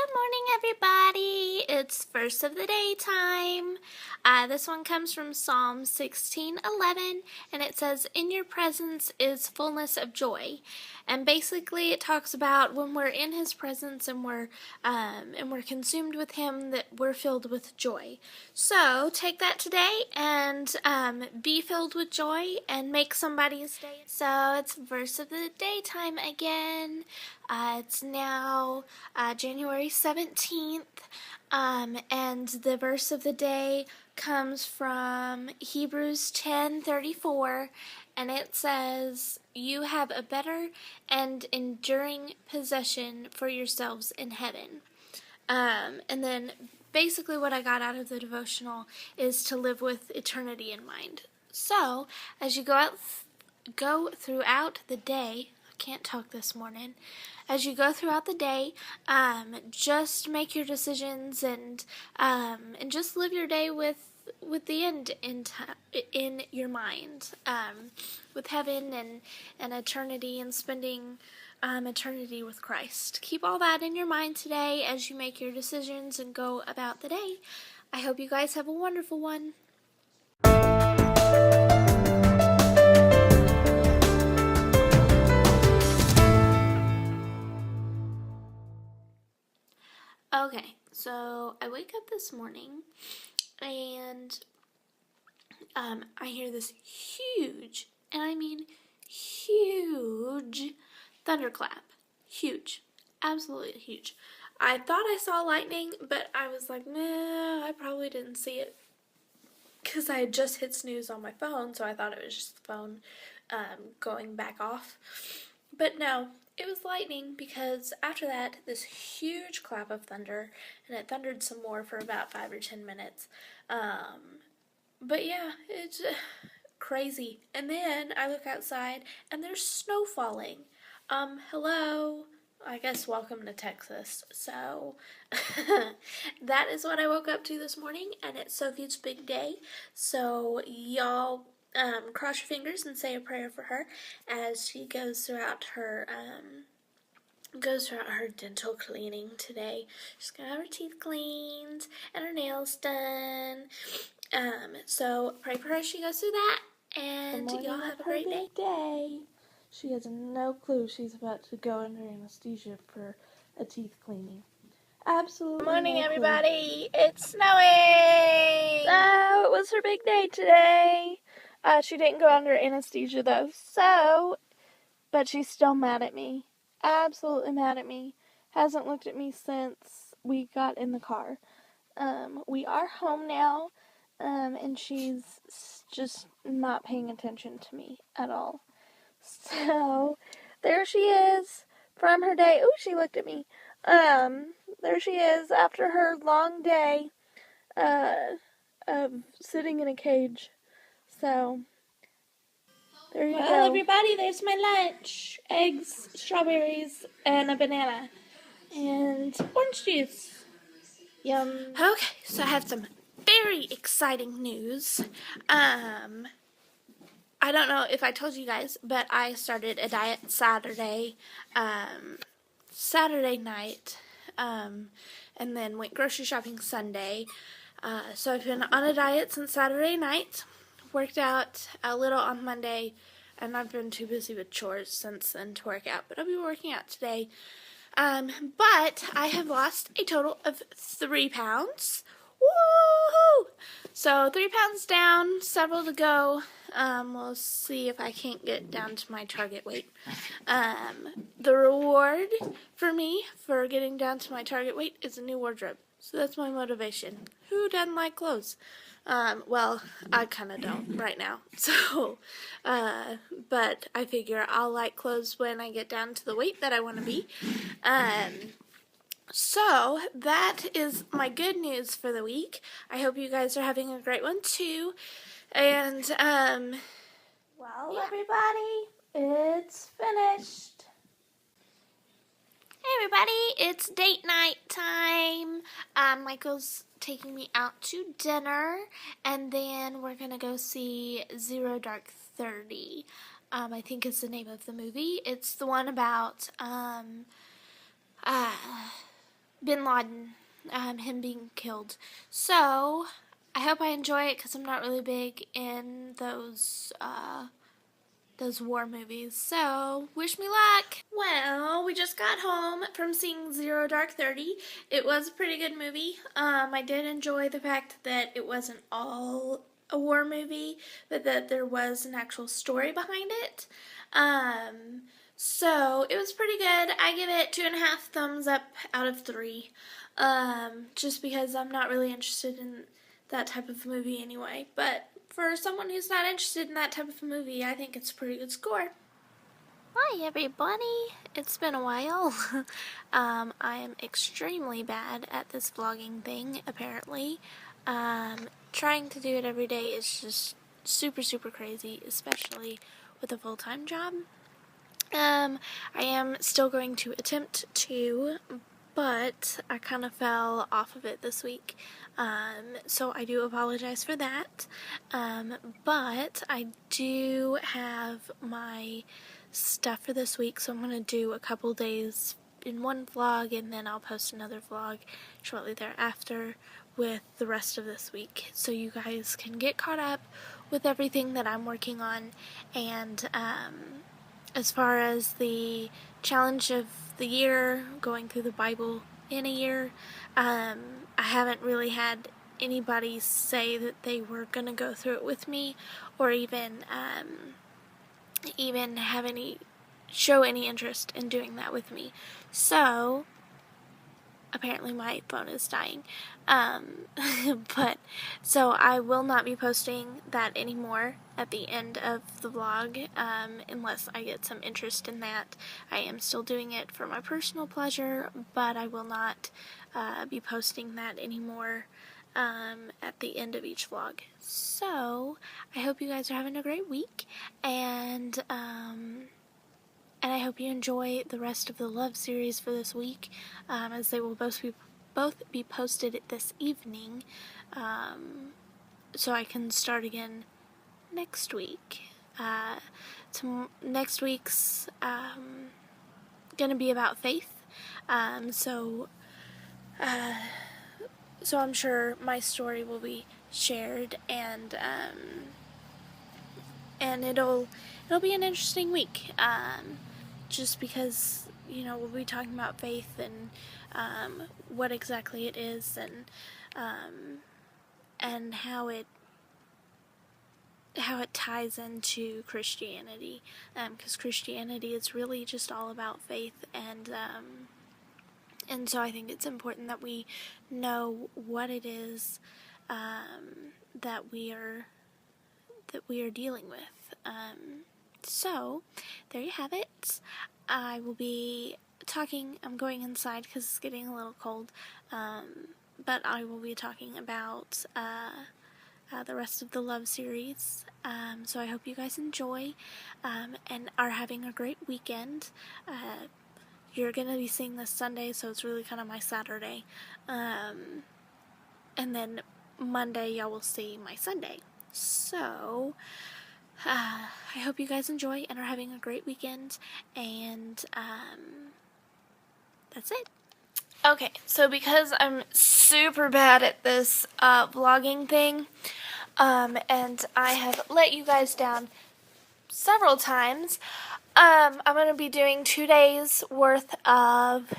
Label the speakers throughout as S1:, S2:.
S1: Good morning, everybody. It's verse of the day time. This one comes from Psalm 16:11, and it says, "In your presence is fullness of joy." And basically, it talks about when we're in His presence and we're consumed with Him, that we're filled with joy. So take that today and be filled with joy and make somebody's day. So it's verse of the day time again. It's now January 17th, and the verse of the day comes from Hebrews 10:34, and it says, "You have a better and enduring possession for yourselves in heaven." And then basically what I got out of the devotional is to live with eternity in mind. So, as you go throughout the day, can't talk this morning. As you go throughout the day, just make your decisions and just live your day with the end in your mind, with heaven and eternity and spending eternity with Christ. Keep all that in your mind today as you make your decisions and go about the day. I hope you guys have a wonderful one. Okay, so I wake up this morning and I hear this huge, and I mean huge, thunderclap. Huge. Absolutely huge. I thought I saw lightning, but I was like, nah, I probably didn't see it. Because I had just hit snooze on my phone, so I thought it was just the phone going back off. But no, it was lightning, because after that, this huge clap of thunder, and it thundered some more for about 5 or 10 minutes. But yeah, it's crazy. And then I look outside, and there's snow falling. Hello? I guess welcome to Texas. So, that is what I woke up to this morning, and it's Sophie's big day. So, y'all cross your fingers and say a prayer for her as she goes throughout her dental cleaning today. She's gonna have her teeth cleaned and her nails done. So pray for her as she goes through that, and y'all have a great day.
S2: She has no clue she's about to go under anesthesia for a teeth cleaning. Absolutely.
S1: Good morning,
S2: no
S1: everybody. It's snowing.
S2: So it was her big day today. She didn't go under anesthesia though, but she's still mad at me. Absolutely mad at me. Hasn't looked at me since we got in the car. We are home now, and she's just not paying attention to me at all. So, there she is from her day. Ooh, she looked at me. There she is after her long day of sitting in a cage. So, there you go.
S1: Well, everybody, there's my lunch. Eggs, strawberries, and a banana. And orange juice.
S2: Yum.
S1: Okay, so I have some very exciting news. I don't know if I told you guys, but I started a diet Saturday night, and then went grocery shopping Sunday. So I've been on a diet since Saturday night, worked out a little on Monday, and I've been too busy with chores since then to work out, but I'll be working out today. But I have lost a total of 3 pounds. Woohoo! So 3 pounds down, several to go. We'll see if I can't get down to my target weight. The reward for me for getting down to my target weight is a new wardrobe. So that's my motivation. Who doesn't like clothes? Well, I kind of don't right now. So, but I figure I'll like clothes when I get down to the weight that I want to be. So, that is my good news for the week. I hope you guys are having a great one, too. And,
S2: Well,
S1: yeah.
S2: everybody, it's finished.
S1: Hey, everybody, it's date night time. Michael's taking me out to dinner, and then we're going to go see Zero Dark 30. I think is the name of the movie. It's the one about, Bin Laden, him being killed. So I hope I enjoy it because I'm not really big in those war movies. So wish me luck. Well, we just got home from seeing Zero Dark 30. It was a pretty good movie. I did enjoy the fact that it wasn't all a war movie, but that there was an actual story behind it. So it was pretty good. I give it 2.5 thumbs up out of 3. Just because I'm not really interested in that type of movie anyway. But for someone who's not interested in that type of movie, I think it's a pretty good score. Hi everybody, it's been a while. I am extremely bad at this vlogging thing, apparently. Trying to do it every day is just super crazy, especially with a full-time job. I am still going to attempt to, but I kind of fell off of it this week. So I do apologize for that. But I do have my stuff for this week, so I'm going to do a couple days in one vlog, and then I'll post another vlog shortly thereafter with the rest of this week, so you guys can get caught up with everything that I'm working on. And as far as the challenge of the year, going through the Bible in a year, I haven't really had anybody say that they were going to go through it with me, or even show any interest in doing that with me. So apparently my phone is dying. So I will not be posting that anymore at the end of the vlog, unless I get some interest in that. I am still doing it for my personal pleasure, but I will not be posting that anymore at the end of each vlog. So I hope you guys are having a great week, and I hope you enjoy the rest of the love series for this week, as they will both be posted this evening, so I can start again next week. Next week's gonna be about faith, so I'm sure my story will be shared, and it'll be an interesting week, just because, you know, we'll be talking about faith and what exactly it is, and how it ties into Christianity, because Christianity is really just all about faith, and so I think it's important that we know what it is that we are dealing with. So there you have it. I will be talking, I'm going inside because it's getting a little cold, but I will be talking about the rest of the love series. So I hope you guys enjoy, and are having a great weekend. You're going to be seeing this Sunday, so it's really kind of my Saturday. And then Monday y'all will see my Sunday. So I hope you guys enjoy and are having a great weekend, and that's it. Okay, so because I'm super bad at this vlogging thing, and I have let you guys down several times, I'm going to be doing 2 days worth of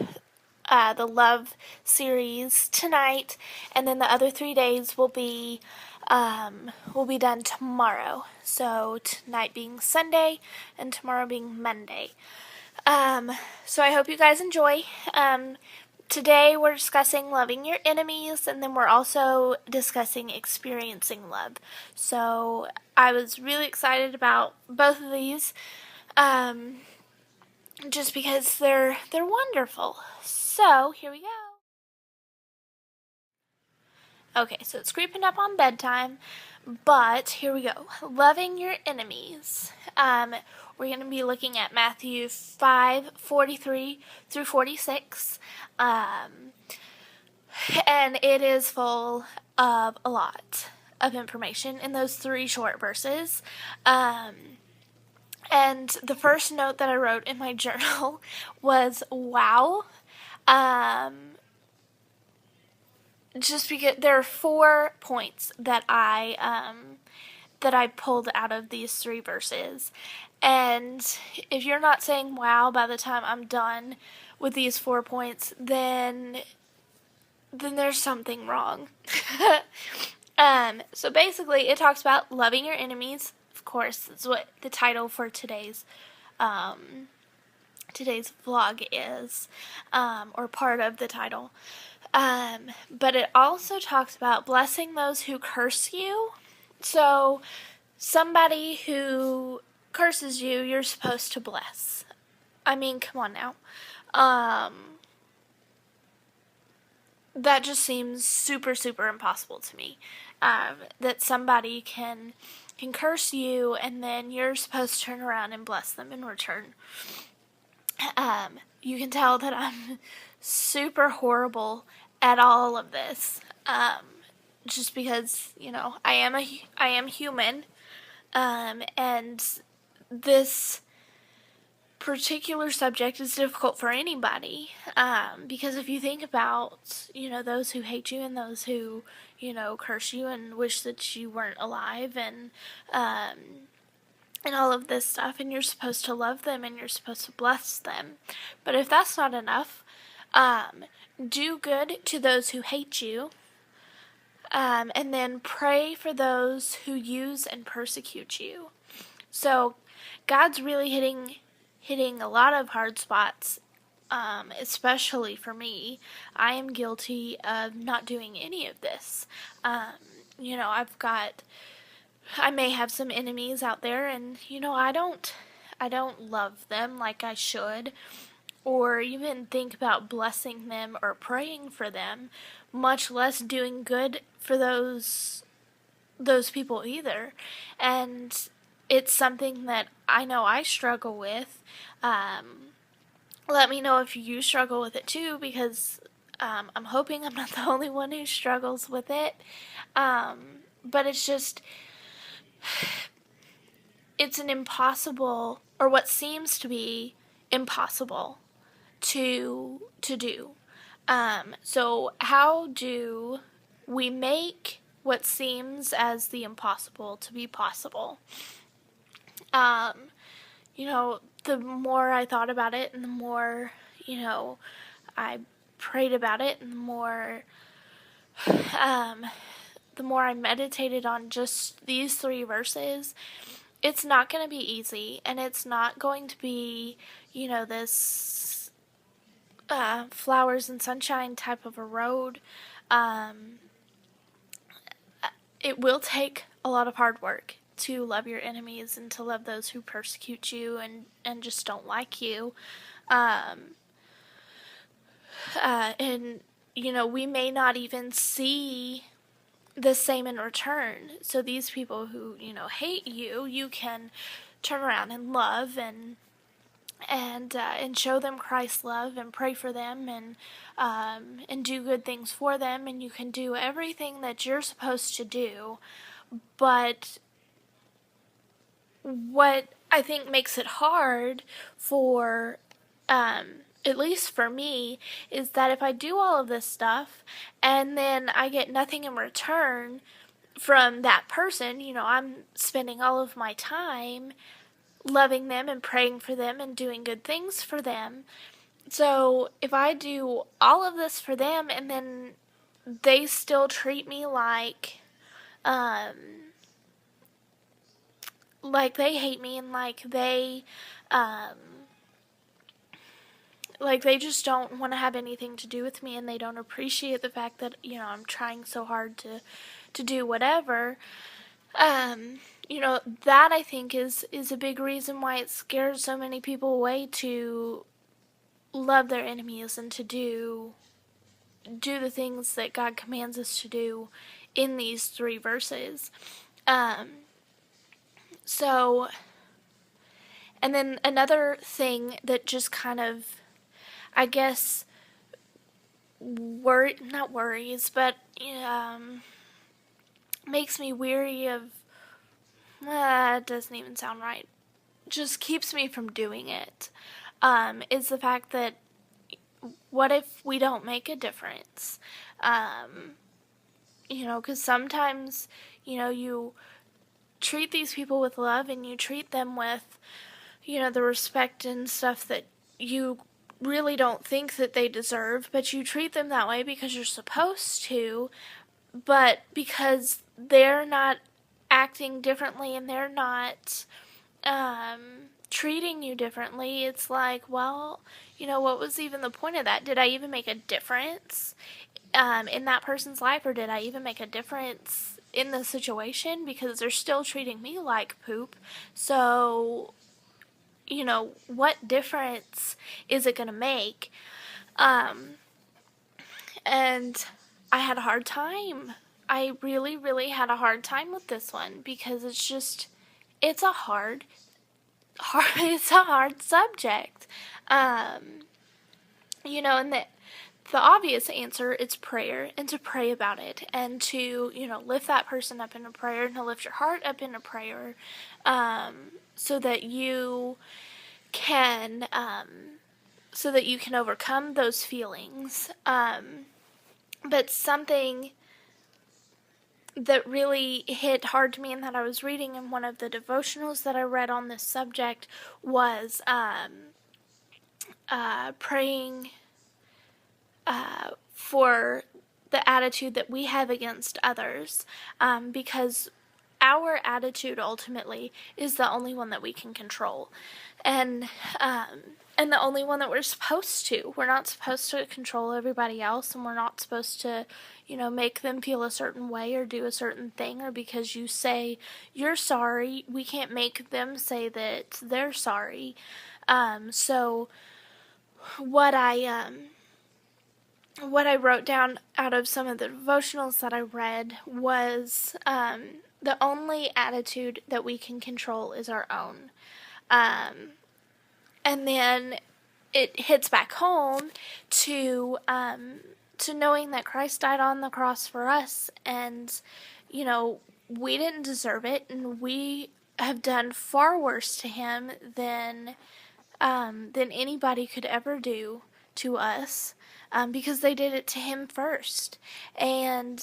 S1: the love series tonight, and then the other 3 days will be done tomorrow. So tonight being Sunday and tomorrow being Monday. So I hope you guys enjoy. Today we're discussing loving your enemies, and then we're also discussing experiencing love. So I was really excited about both of these, just because they're wonderful. So here we go. Okay, so it's creeping up on bedtime, but here we go. Loving your enemies. We're going to be looking at Matthew 5:43 through 46, and it is full of a lot of information in those 3 short verses. And the first note that I wrote in my journal was, wow. just because there are 4 points that I pulled out of these 3 verses. And if you're not saying wow by the time I'm done with these 4 points, then there's something wrong. So basically it talks about loving your enemies. Of course, that's what the title for today's vlog is, or part of the title. But it also talks about blessing those who curse you. So somebody who curses you, you're supposed to bless. I mean, come on now. That just seems super, super impossible to me. That somebody can curse you and then you're supposed to turn around and bless them in return. You can tell that I'm super horrible at all of this. Just because, I am human. And this particular subject is difficult for anybody, because if you think about, those who hate you and those who, curse you and wish that you weren't alive, and all of this stuff, and you're supposed to love them and you're supposed to bless them. But if that's not enough, do good to those who hate you, and then pray for those who use and persecute you. So God's really hitting a lot of hard spots, especially for me. I am guilty of not doing any of this. I may have some enemies out there, and I don't love them like I should, or even think about blessing them or praying for them, much less doing good for those people either. And it's something that I know I struggle with. Let me know if you struggle with it too, because I'm hoping I'm not the only one who struggles with it. But it's an impossible, or what seems to be impossible to do. So how do we make what seems as the impossible to be possible? The more I thought about it, and the more, I prayed about it, and the more I meditated on just these 3 verses, it's not going to be easy, and it's not going to be, this flowers and sunshine type of a road. It will take a lot of hard work to love your enemies and to love those who persecute you and just don't like you. And, we may not even see the same in return. So these people who, hate you, you can turn around and love and show them Christ's love and pray for them and do good things for them, and you can do everything that you're supposed to do. But what I think makes it hard for, at least for me, is that if I do all of this stuff and then I get nothing in return from that person, I'm spending all of my time loving them and praying for them and doing good things for them. So if I do all of this for them and then they still treat me like they hate me, and like they just don't want to have anything to do with me, and they don't appreciate the fact that, I'm trying so hard to do whatever, that I think is a big reason why it scares so many people away to love their enemies and to do the things that God commands us to do in these 3 verses. So, and then another thing that just kind of, I guess, not worries, but makes me weary of, it doesn't even sound right, just keeps me from doing it, is the fact that what if we don't make a difference? Because sometimes, you treat these people with love and you treat them with, the respect and stuff that you really don't think that they deserve, but you treat them that way because you're supposed to, but because they're not acting differently and they're not treating you differently, it's like, well, what was even the point of that? Did I even make a difference in that person's life, or did I even make a difference in the situation? Because they're still treating me like poop. So, what difference is it going to make? And I had a hard time. I really, really had a hard time with this one because it's a hard it's a hard subject. And the obvious answer is prayer, and to pray about it, and to, lift that person up in a prayer, and to lift your heart up in a prayer, so that you can overcome those feelings. But something that really hit hard to me and that I was reading in one of the devotionals that I read on this subject was praying for the attitude that we have against others, because our attitude ultimately is the only one that we can control, and the only one that we're supposed to. We're not supposed to control everybody else, and we're not supposed to, make them feel a certain way or do a certain thing, or because you say you're sorry, we can't make them say that they're sorry. So what I wrote down out of some of the devotionals that I read was, the only attitude that we can control is our own. And then it hits back home to knowing that Christ died on the cross for us, and, we didn't deserve it, and we have done far worse to him than anybody could ever do to us, because they did it to him first. And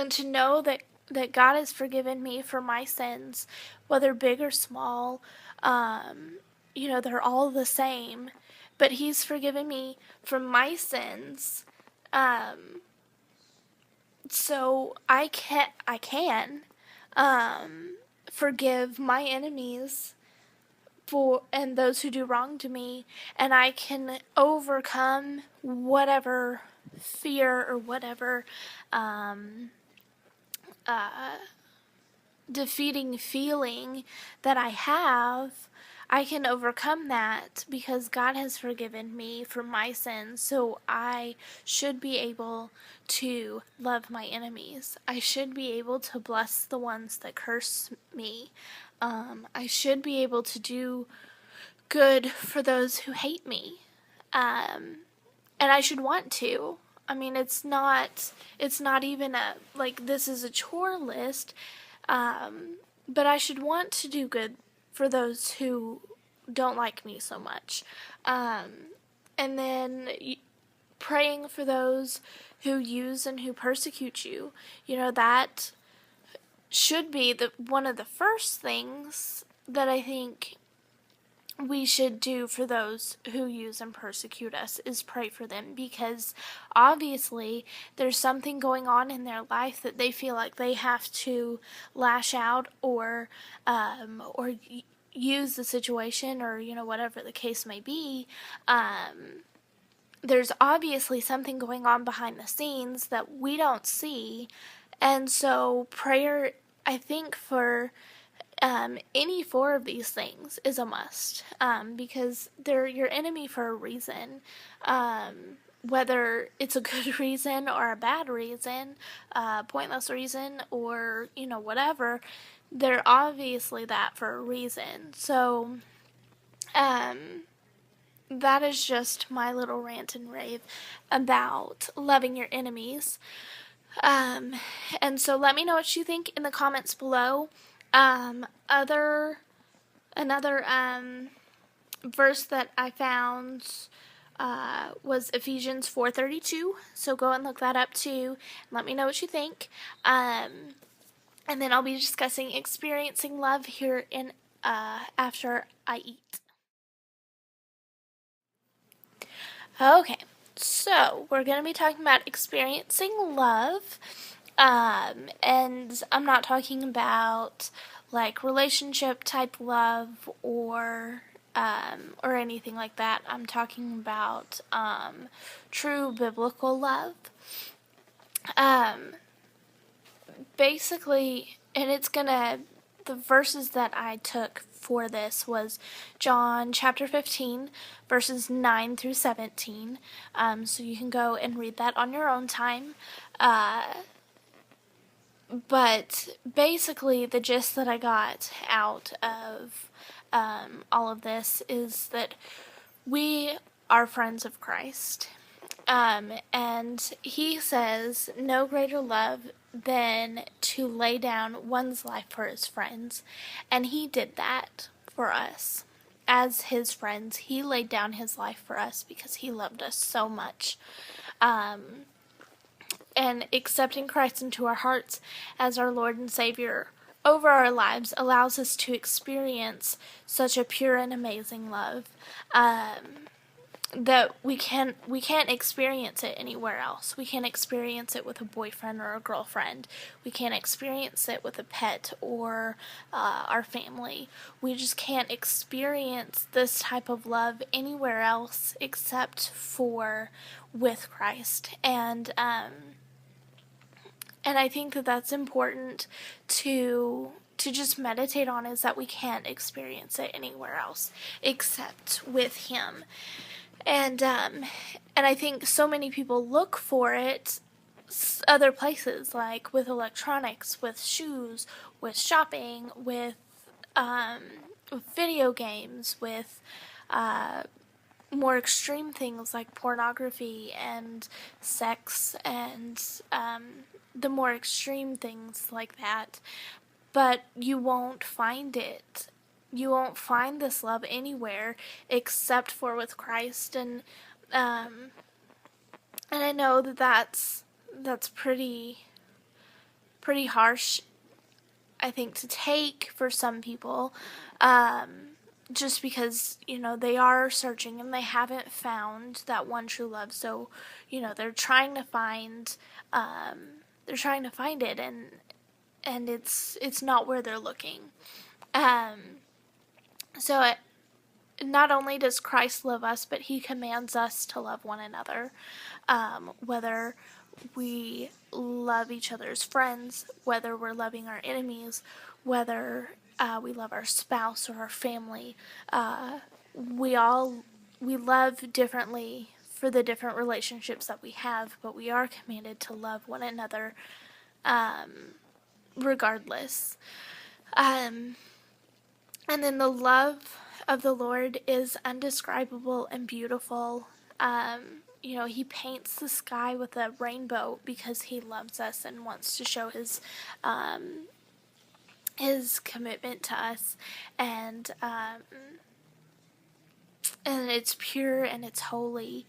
S1: to know that God has forgiven me for my sins, whether big or small, they're all the same, but he's forgiven me for my sins, so I can forgive my enemies and those who do wrong to me, and I can overcome whatever fear or whatever defeating feeling that I have. I can overcome that because God has forgiven me for my sins, so I should be able to love my enemies. I should be able to bless the ones that curse me. I should be able to do good for those who hate me. And I should want to. I mean, it's not even this is a chore list, but I should want to do good for those who don't like me so much. And then praying for those who use and who persecute you. That should be one of the first things that I think we should do for those who use and persecute us, is pray for them, because obviously there's something going on in their life that they feel like they have to lash out or use the situation, or whatever the case may be. There's obviously something going on behind the scenes that we don't see, and so prayer, I think, for any four of these things is a must, because they're your enemy for a reason, whether it's a good reason or a bad reason, pointless reason, or whatever. They're obviously that for a reason. So that is just my little rant and rave about loving your enemies. And so let me know what you think in the comments below. Another verse that I found was Ephesians 4:32. So go and look that up too. And let me know what you think. And then I'll be discussing experiencing love here in after I eat. Okay, so we're going to be talking about experiencing love. And I'm not talking about like relationship type love or anything like that. I'm talking about true biblical love. Basically, and the verses that I took for this was John chapter 15, verses 9 through 17. So you can go and read that on your own time. But basically, the gist that I got out of all of this is that we are friends of Christ. And he says, no greater love than to lay down one's life for his friends. And he did that for us. As his friends, he laid down his life for us because he loved us so much. And accepting Christ into our hearts as our Lord and Savior over our lives allows us to experience such a pure and amazing love that we can't experience it anywhere else. We can't experience it with a boyfriend or a girlfriend. We can't experience it with a pet or our family. We just can't experience this type of love anywhere else except for with Christ. And I think that that's important to just meditate on, is that we can't experience it anywhere else except with him. And I think so many people look for it other places, like with electronics, with shoes, with shopping, with video games, with more extreme things like pornography and sex and the more extreme things like that. But you won't find it. You won't find this love anywhere except for with Christ. And I know that that's pretty harsh, I think, to take for some people, just because, they are searching and they haven't found that one true love. So, they're trying to find it, and it's not where they're looking. So not only does Christ love us, but he commands us to love one another, whether we love each other's friends, whether we're loving our enemies, whether we love our spouse or our family. We love differently for the different relationships that we have, but we are commanded to love one another regardless. And then the love of the Lord is undescribable and beautiful. He paints the sky with a rainbow because he loves us and wants to show his commitment to us. And it's pure and it's holy.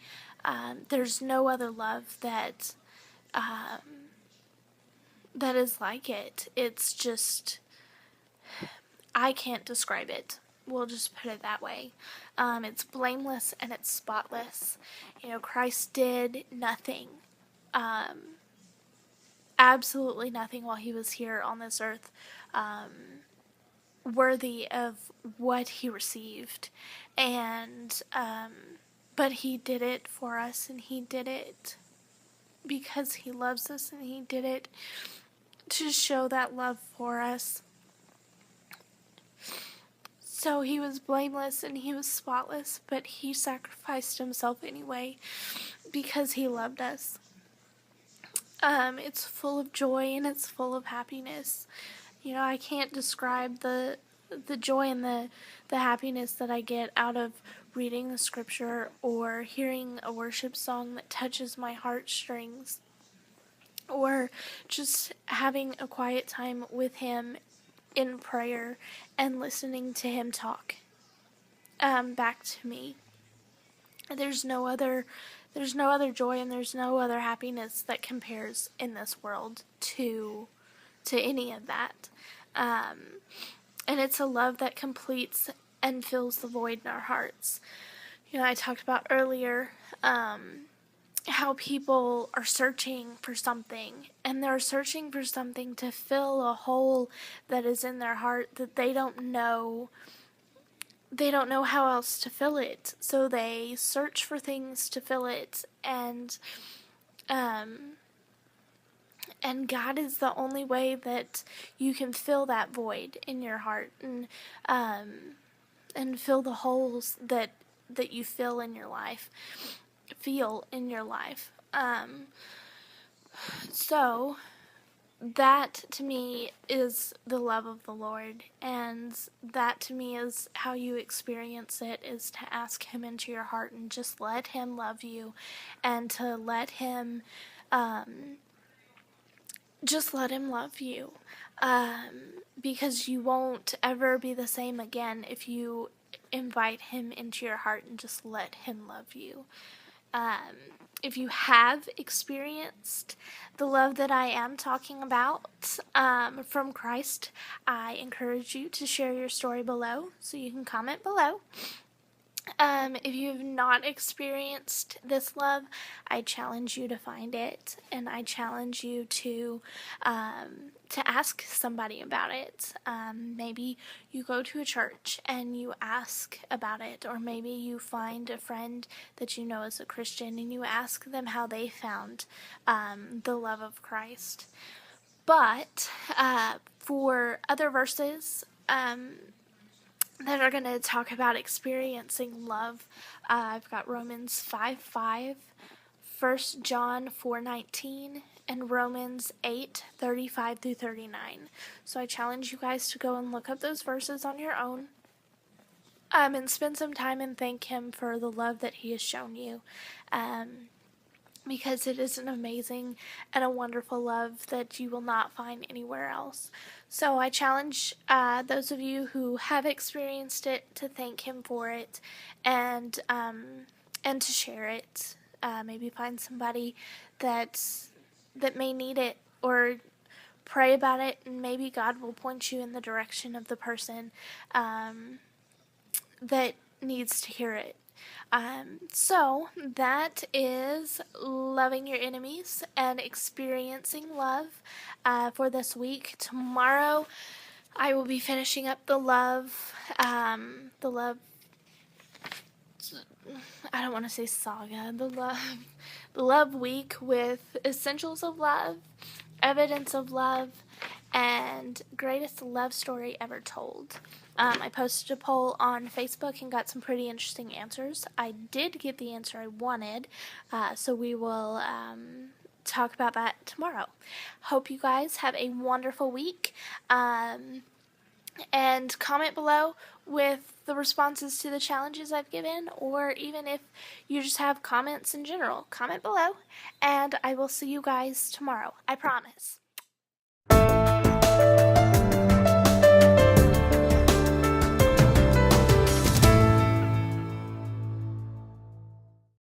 S1: There's no other love that is like it. It's just, I can't describe it. We'll just put it that way. It's blameless and it's spotless. Christ did nothing, absolutely nothing while he was here on this earth, worthy of what he received. And, but he did it for us, and he did it because he loves us, and he did it to show that love for us. So he was blameless and he was spotless, but he sacrificed himself anyway because he loved us. It's full of joy and it's full of happiness. I can't describe the joy and the happiness that I get out of reading the scripture or hearing a worship song that touches my heartstrings, or just having a quiet time with him in prayer and listening to him talk. back to me. There's no other joy and there's no other happiness that compares in this world to any of that. And it's a love that completes and fills the void in our hearts. I talked about earlier how people are searching for something, and they're searching for something to fill a hole that is in their heart that they don't know how else to fill it. So they search for things to fill it, and God is the only way that you can fill that void in your heart, and fill the holes that you feel in your life. So that to me is the love of the Lord, and that to me is how you experience it, is to ask Him into your heart and just let Him love you, and to let Him just let Him love you, because you won't ever be the same again if you invite Him into your heart and just let Him love you. If you have experienced the love that I am talking about from Christ, I encourage you to share your story below, so you can comment below. If you have not experienced this love, I challenge you to find it, and I challenge you to ask somebody about it. Maybe you go to a church and you ask about it, or maybe you find a friend that you know is a Christian and you ask them how they found the love of Christ. But for other verses that are going to talk about experiencing love, I've got Romans 5:5, 1 John 4:19, and Romans 8:35 through 39. So I challenge you guys to go and look up those verses on your own, and spend some time and thank Him for the love that He has shown you, because it is an amazing and a wonderful love that you will not find anywhere else. So I challenge those of you who have experienced it to thank Him for it, and to share it. Maybe find somebody that may need it, or pray about it, and maybe God will point you in the direction of the person that needs to hear it. So that is loving your enemies and experiencing love for this week. Tomorrow I will be finishing up the love I don't want to say saga, the love week, with essentials of love, evidence of love, and greatest love story ever told. I posted a poll on Facebook and got some pretty interesting answers. I did get the answer I wanted, so we will talk about that tomorrow. Hope you guys have a wonderful week, and comment below with the responses to the challenges I've given, or even if you just have comments in general, comment below, and I will see you guys tomorrow. I promise.